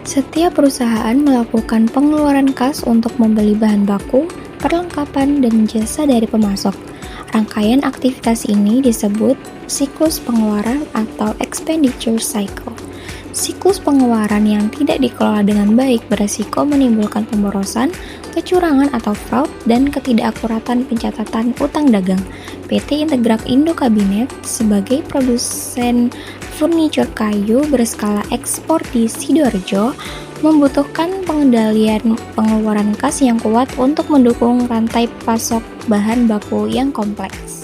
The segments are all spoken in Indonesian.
Setiap perusahaan melakukan pengeluaran kas untuk membeli bahan baku, perlengkapan, dan jasa dari pemasok. Rangkaian aktivitas ini disebut siklus pengeluaran atau expenditure cycle. Siklus pengeluaran yang tidak dikelola dengan baik beresiko menimbulkan pemborosan, kecurangan atau fraud, dan ketidakakuratan pencatatan utang dagang. PT Integrak Indo Kabinet sebagai produsen furniture kayu berskala ekspor di Sidoarjo membutuhkan pengendalian pengeluaran kas yang kuat untuk mendukung rantai pasok bahan baku yang kompleks.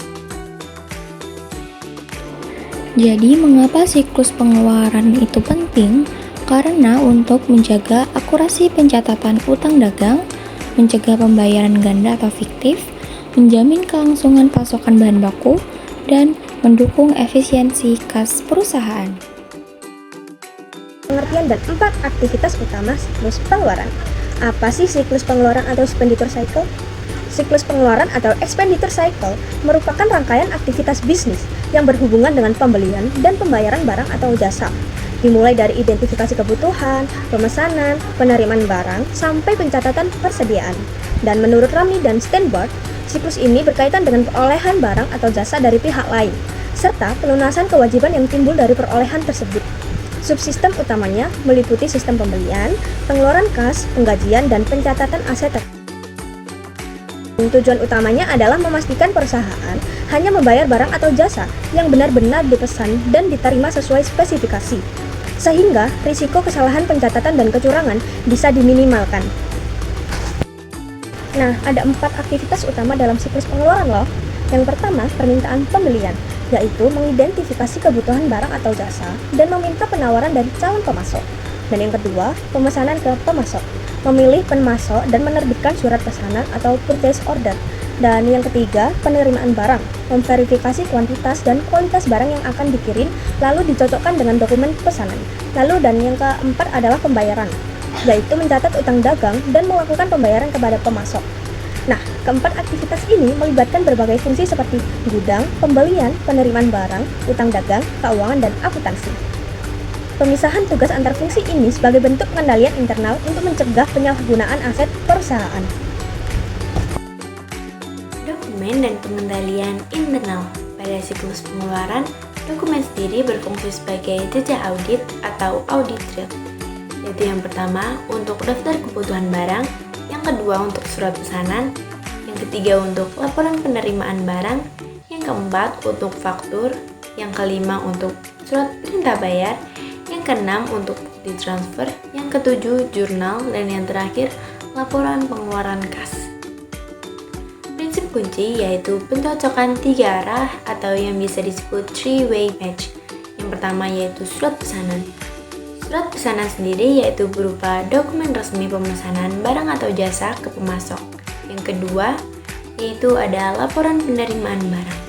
Jadi, mengapa siklus pengeluaran itu penting? Karena untuk menjaga akurasi pencatatan utang dagang, mencegah pembayaran ganda atau fiktif, menjamin kelangsungan pasokan bahan baku, dan mendukung efisiensi kas perusahaan. Pengertian dan 4 aktivitas utama siklus pengeluaran. Apa sih siklus pengeluaran atau expenditure cycle? Siklus pengeluaran atau expenditure cycle merupakan rangkaian aktivitas bisnis yang berhubungan dengan pembelian dan pembayaran barang atau jasa. Dimulai dari identifikasi kebutuhan, pemesanan, penerimaan barang, sampai pencatatan persediaan. Dan menurut Ramli dan Steinberg, siklus ini berkaitan dengan perolehan barang atau jasa dari pihak lain, serta pelunasan kewajiban yang timbul dari perolehan tersebut. Subsistem utamanya meliputi sistem pembelian, pengeluaran kas, penggajian, dan pencatatan aset. Tujuan utamanya adalah memastikan perusahaan hanya membayar barang atau jasa yang benar-benar dipesan dan diterima sesuai spesifikasi, sehingga risiko kesalahan pencatatan dan kecurangan bisa diminimalkan. Nah, ada 4 aktivitas utama dalam siklus pengeluaran loh. Yang pertama, permintaan pembelian, yaitu mengidentifikasi kebutuhan barang atau jasa dan meminta penawaran dari calon pemasok. Dan yang kedua, pemesanan ke pemasok, memilih pemasok dan menerbitkan surat pesanan atau purchase order. Dan yang ketiga, penerimaan barang, memverifikasi kuantitas dan kualitas barang yang akan dikirim, lalu dicocokkan dengan dokumen pesanan. Lalu dan yang keempat adalah pembayaran, yaitu mencatat utang dagang dan melakukan pembayaran kepada pemasok. Nah, keempat aktivitas ini melibatkan berbagai fungsi seperti gudang, pembelian, penerimaan barang, utang dagang, keuangan, dan akuntansi. Pemisahan tugas antar fungsi ini sebagai bentuk pengendalian internal untuk mencegah penyalahgunaan aset perusahaan. Dokumen dan pengendalian internal. Pada siklus pengeluaran, dokumen sendiri berfungsi sebagai jejak audit atau audit trail, yaitu yang pertama untuk daftar kebutuhan barang, yang kedua untuk surat pesanan, yang ketiga untuk laporan penerimaan barang, yang keempat untuk faktur, yang kelima untuk surat perintah bayar, yang keenam untuk bukti transfer, yang ketujuh jurnal, dan yang terakhir laporan pengeluaran kas. Prinsip kunci yaitu pencocokan 3 arah atau yang bisa disebut three-way match. Yang pertama yaitu surat pesanan. Surat pesanan sendiri yaitu berupa dokumen resmi pemesanan barang atau jasa ke pemasok. Yang kedua yaitu ada laporan penerimaan barang.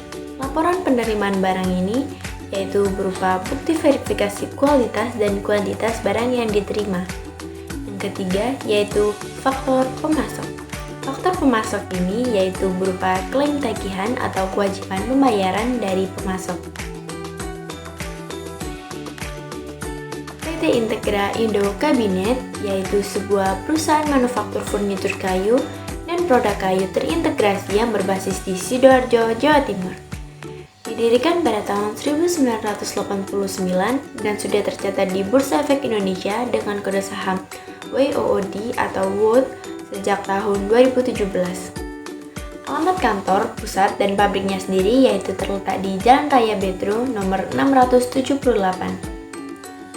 Laporan penerimaan barang ini yaitu berupa bukti verifikasi kualitas dan kuantitas barang yang diterima. Yang ketiga yaitu faktor pemasok. Faktor pemasok ini yaitu berupa klaim tagihan atau kewajiban pembayaran dari pemasok. PT Integra Indo Kabinet yaitu sebuah perusahaan manufaktur furnitur kayu dan produk kayu terintegrasi yang berbasis di Sidoarjo, Jawa Timur. Didirikan pada tahun 1989 dan sudah tercatat di Bursa Efek Indonesia dengan kode saham WOOD atau WOOD sejak tahun 2017. Alamat kantor, pusat, dan pabriknya sendiri yaitu terletak di Jalan Raya Betru nomor 678,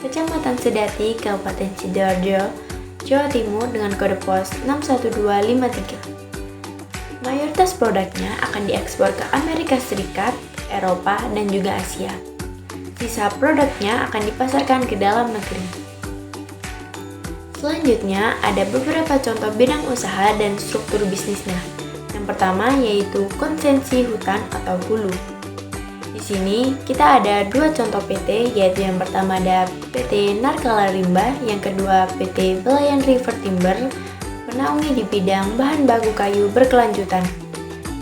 Kecamatan Sedati, Kabupaten Sidoarjo, Jawa Timur dengan kode pos 61253. Mayoritas produknya akan diekspor ke Amerika Serikat, Eropa, dan juga Asia. Sisa produknya akan dipasarkan ke dalam negeri. Selanjutnya, ada beberapa contoh bidang usaha dan struktur bisnisnya. Yang pertama yaitu konsensi hutan atau hulu. Di sini kita ada 2 contoh PT, yaitu yang pertama ada PT Narkala Rimba, yang kedua PT Belayan River Timber, menaungi di bidang bahan baku kayu berkelanjutan.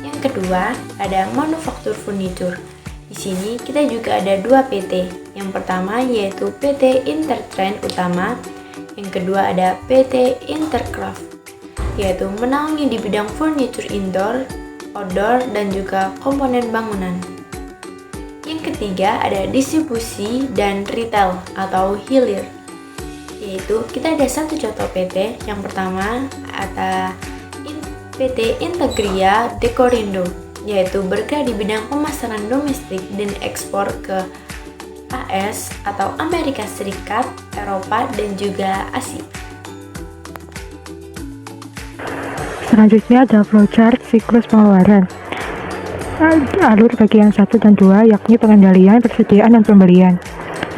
Yang kedua, ada manufaktur furnitur. Di sini kita juga ada 2 PT. Yang pertama yaitu PT Intertrend Utama, Yang kedua ada PT Intercraft, yaitu menaungi di bidang furniture indoor, outdoor, dan juga komponen bangunan. Yang ketiga ada distribusi dan retail atau hilir, yaitu kita ada satu contoh PT. Yang pertama ada PT Integria Decorindo, yaitu bergerak di bidang pemasaran domestik dan ekspor ke AS atau Amerika Serikat, Eropa, dan juga Asia. Selanjutnya ada flowchart siklus pengeluaran. Alur bagian 1 dan 2 yakni pengendalian, persediaan, dan pembelian.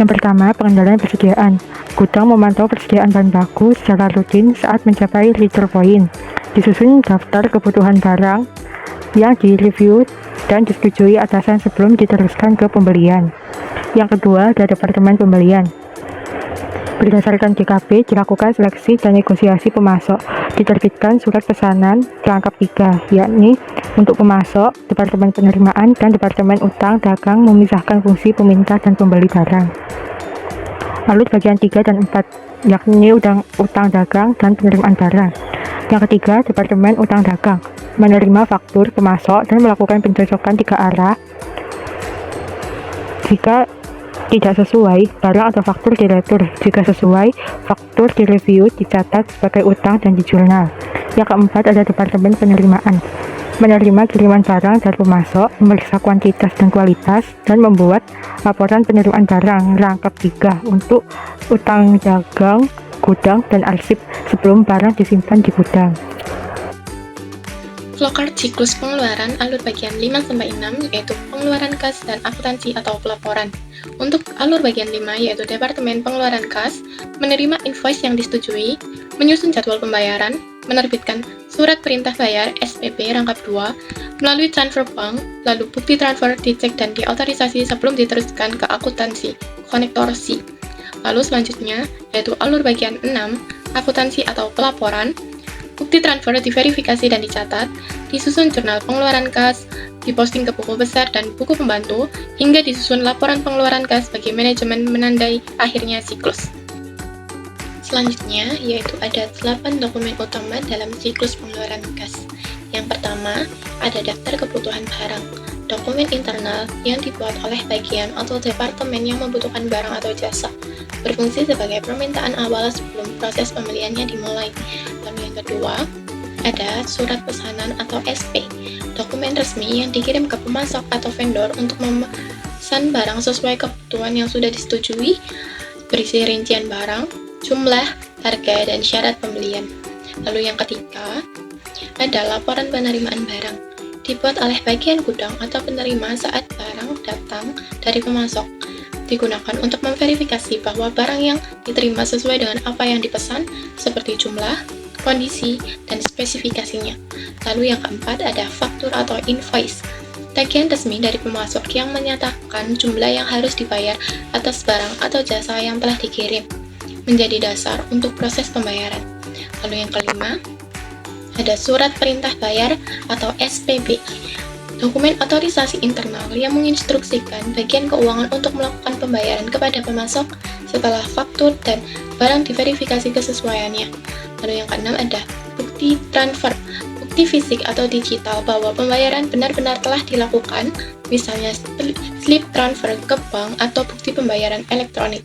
Yang pertama, pengendalian persediaan. Gudang memantau persediaan bahan baku secara rutin saat mencapai return point. Disusun daftar kebutuhan barang yang direview dan disetujui atasan sebelum diteruskan ke pembelian. Yang kedua, ada departemen pembelian. Berdasarkan DKP, dilakukan seleksi dan negosiasi pemasok. Diterbitkan surat pesanan pelengkap 3, yakni untuk pemasok, departemen penerimaan, dan departemen utang dagang memisahkan fungsi peminta dan pembeli barang. Lalu bagian 3 dan 4, yakni utang dagang dan penerimaan barang. Yang ketiga, departemen utang dagang menerima faktur pemasok dan melakukan pencocokan 3 arah. Jika tidak sesuai, barang atau faktur diretur. Jika sesuai, faktur direview, dicatat sebagai utang dan di jurnal. Yang keempat ada departemen penerimaan. Menerima kiriman barang dari pemasok, memeriksa kuantitas dan kualitas, dan membuat laporan penerimaan barang rangkap 3 untuk utang dagang, gudang, dan arsip sebelum barang disimpan di gudang. Flowchart siklus pengeluaran alur bagian 5-6 yaitu pengeluaran kas dan akuntansi atau pelaporan. Untuk alur bagian 5 yaitu Departemen Pengeluaran Kas, menerima invoice yang disetujui, menyusun jadwal pembayaran, menerbitkan surat perintah bayar SPB rangkap 2, melalui transfer bank, lalu bukti transfer dicek dan diautorisasi sebelum diteruskan ke akuntansi, konektor C. Lalu selanjutnya yaitu alur bagian 6, akuntansi atau pelaporan. Bukti transfer diverifikasi dan dicatat, disusun jurnal pengeluaran kas, diposting ke buku besar dan buku pembantu, hingga disusun laporan pengeluaran kas bagi manajemen menandai akhirnya siklus. Selanjutnya, yaitu ada 8 dokumen utama dalam siklus pengeluaran kas. Yang pertama, ada daftar kebutuhan barang, dokumen internal yang dibuat oleh bagian atau departemen yang membutuhkan barang atau jasa, berfungsi sebagai permintaan awal sebelum proses pembeliannya dimulai. Lalu yang kedua, ada surat pesanan atau SP, dokumen resmi yang dikirim ke pemasok atau vendor untuk memesan barang sesuai kebutuhan yang sudah disetujui, berisi rincian barang, jumlah, harga, dan syarat pembelian. Lalu yang ketiga, ada laporan penerimaan barang, dibuat oleh bagian gudang atau penerima saat barang datang dari pemasok, digunakan untuk memverifikasi bahwa barang yang diterima sesuai dengan apa yang dipesan, seperti jumlah, kondisi, dan spesifikasinya. Lalu yang keempat ada faktur atau invoice, tagihan resmi dari pemasok yang menyatakan jumlah yang harus dibayar atas barang atau jasa yang telah dikirim, menjadi dasar untuk proses pembayaran. Lalu yang kelima, ada surat perintah bayar atau SPB, dokumen otorisasi internal yang menginstruksikan bagian keuangan untuk melakukan pembayaran kepada pemasok setelah faktur dan barang diverifikasi kesesuaiannya. Lalu yang keenam ada bukti transfer, bukti fisik atau digital bahwa pembayaran benar-benar telah dilakukan, misalnya slip transfer ke bank atau bukti pembayaran elektronik.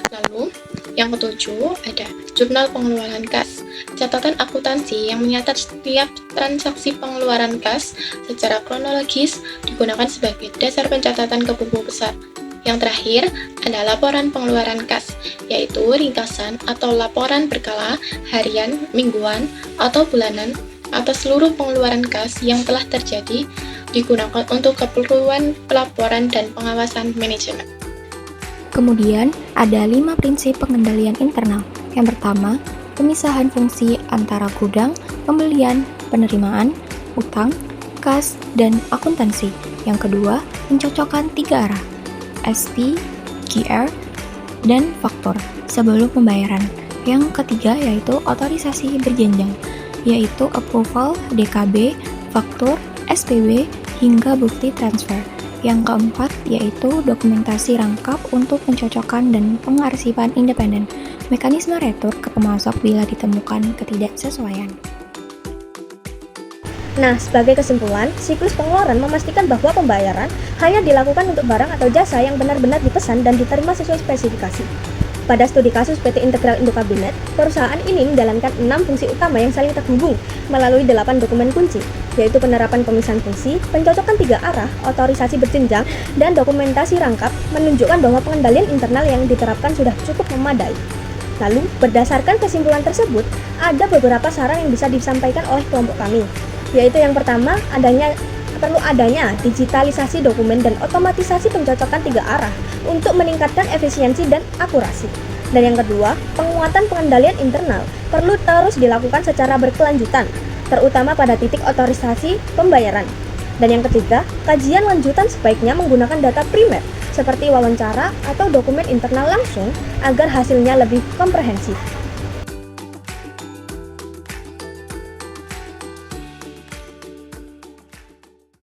Lalu yang ketujuh ada jurnal pengeluaran kas, catatan akuntansi yang menyatat setiap transaksi pengeluaran kas secara kronologis, digunakan sebagai dasar pencatatan ke buku besar. Yang terakhir ada laporan pengeluaran kas, yaitu ringkasan atau laporan berkala harian, mingguan, atau bulanan atas seluruh pengeluaran kas yang telah terjadi, digunakan untuk keperluan pelaporan dan pengawasan manajemen. Kemudian, ada 5 prinsip pengendalian internal. Yang pertama, pemisahan fungsi antara gudang, pembelian, penerimaan, utang, kas, dan akuntansi. Yang kedua, pencocokkan 3 arah, SP, GR, dan faktur sebelum pembayaran. Yang ketiga yaitu otorisasi berjenjang, yaitu approval, DKB, faktur, SPB, hingga bukti transfer. Yang keempat yaitu dokumentasi rangkap untuk pencocokan dan pengarsipan independen. mekanisme retur ke pemasok bila ditemukan ketidaksesuaian. Nah, sebagai kesimpulan, siklus pengeluaran memastikan bahwa pembayaran hanya dilakukan untuk barang atau jasa yang benar-benar dipesan dan diterima sesuai spesifikasi. Pada studi kasus PT Integral Indo Kabinet, perusahaan ini menjalankan 6 fungsi utama yang saling terhubung melalui 8 dokumen kunci, yaitu penerapan pemisahan fungsi, pencocokan 3 arah, otorisasi berjenjang, dan dokumentasi rangkap menunjukkan bahwa pengendalian internal yang diterapkan sudah cukup memadai. Lalu, berdasarkan kesimpulan tersebut, ada beberapa saran yang bisa disampaikan oleh kelompok kami, yaitu yang pertama, perlu adanya digitalisasi dokumen dan otomatisasi pencocokan 3 arah untuk meningkatkan efisiensi dan akurasi. Dan yang kedua, penguatan pengendalian internal perlu terus dilakukan secara berkelanjutan, terutama pada titik otorisasi pembayaran. Dan yang ketiga, kajian lanjutan sebaiknya menggunakan data primer seperti wawancara atau dokumen internal langsung agar hasilnya lebih komprehensif.